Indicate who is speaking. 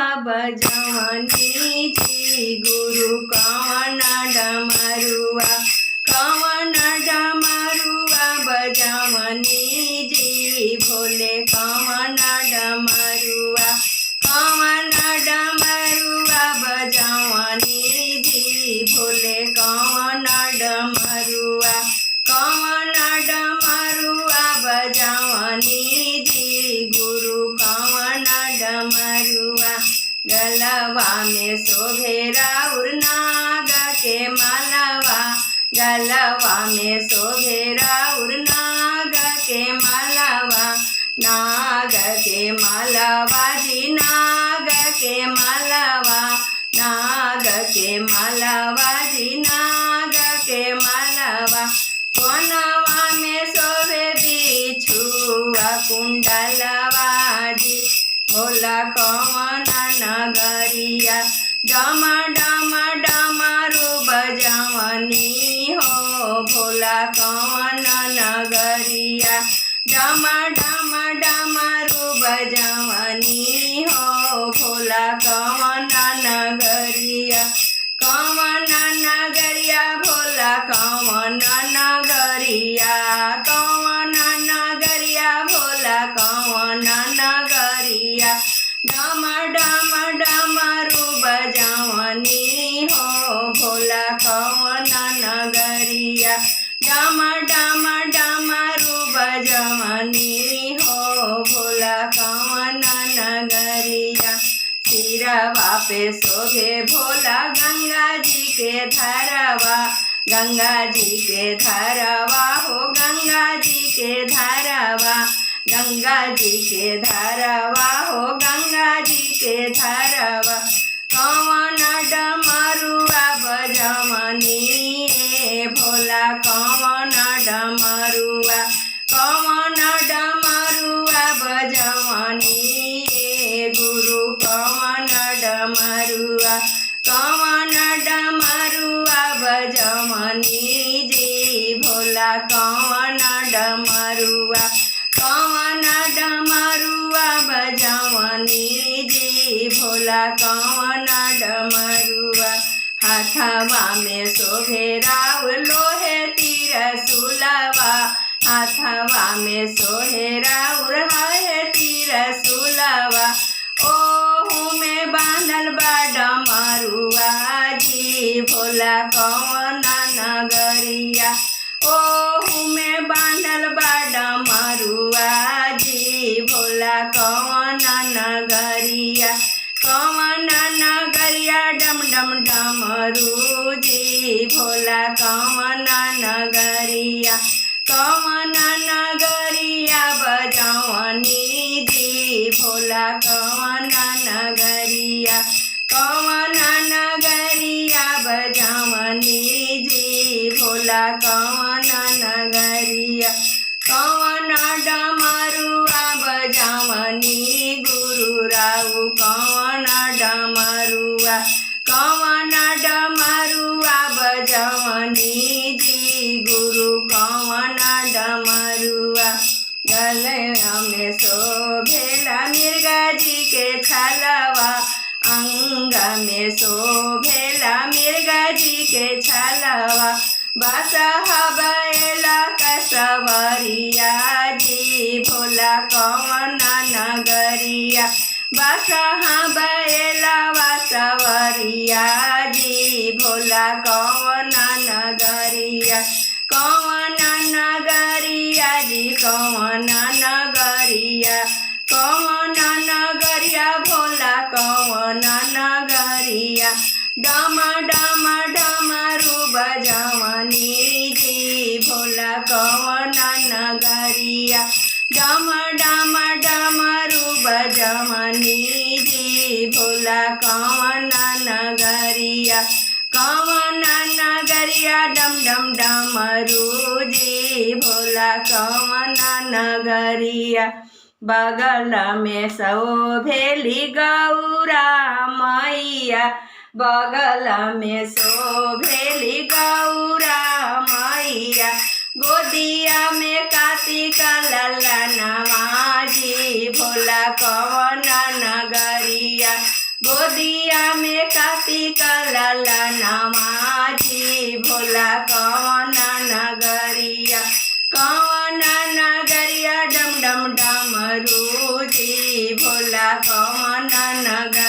Speaker 1: बजवनी जी गुरु कवन डमरुआ कवन डमरुआ बजवनी जी भोले कवन डमरुआ कवन डमरुआ बजवनी जी भोले कवन डमरुआ कवन डमरुआ बजवनी जी गुरु कवन डमरुआ गलवा में शोभे राउर नाग के मालवा गलवा में शोभे राउर नाग के मालवा नाग के मालवा जी नाग के मालवा नाग के मालवा जी नाग के मालवा कोनवा में शोभे बिछुआ कुंडलवा जी भोला कवन नगरिया डम डम डमरू बजवनी हो भोला कवन नगरिया डम डम डमरू बजवनी हो भोला कवन नगरिया कवन नगरिया भोला कवन नगरिया कवन नगरिया भोला कवन नगरिया डम डम डमरू बजवनी हो भोला कवन नगरिया डम डम डमरू बजवनी हो भोला कवन नगरिया सिरवा पे शोभे भोला गंगा जी के धारवा गंगा जी के धारवा हो गंगा जी के धारवा गंगा जी के धारवा हो गंगा जी के धारवा कवन डमरुआ बजवनी भोला कवन डमरुआ कवन डमरुआ बजवनी गुरु कवन डमरुआ कवन डमरुआ बजवनी जी भोला कवन डमरुआ कवन डमरुआ बजवनी जी भोला कवन डमरुआ हाथवा में शोभे राउर लोहे तिरसुलवा हाथवा में शोभे राउर है तिरसुलवा ओहू में बांधल बा डमरुआ जी भोला कवन नगरिया ओहू में बांधल बा डमरुआ जी भोला कवन नगरिया कवन नगरिया डम डम डमरू जी भोला कवन नगरिया कवन नगरिया बजवनी जी भोला कवन नगरिया कवन नगरिया बजवनी जी भोला कवन नगरिया कवन डमरुआ बजवनी गुरु राउ कवन डमरुआ कवन डमरुआ बजवनी जी गुरु कवन डमरुआ गलवा में शोभेला मिर्गा जी के छलवा अंग में शोभेला मिर्गा जी के छलवा बसहा बैला कसवरिया जी भोला कवन नगरिया बसहा बैला बसवरिया जी भोला कवन नगरिया कवन नगरिया जी कवन नगरिया कवन नगरिया भोला कवन नगरिया डम डम डमरू बजवनी जी भोला कवन नगरिया डम डम डमरू बजवनी जी भोला कवन नगरिया कवन नगरिया डम डम डमरू जी भोला कवन नगरिया बगल में शोभेली गौरा मैया बगल में शोभेली गौरा मैया गोदिया में कार्तिक लल्ला नवाजी भोला कवन नगरिया गोदिया में कार्तिक लाला नवाजी भोला कवन नगरिया डम डम डमरू जी भोला कवन नगरिया।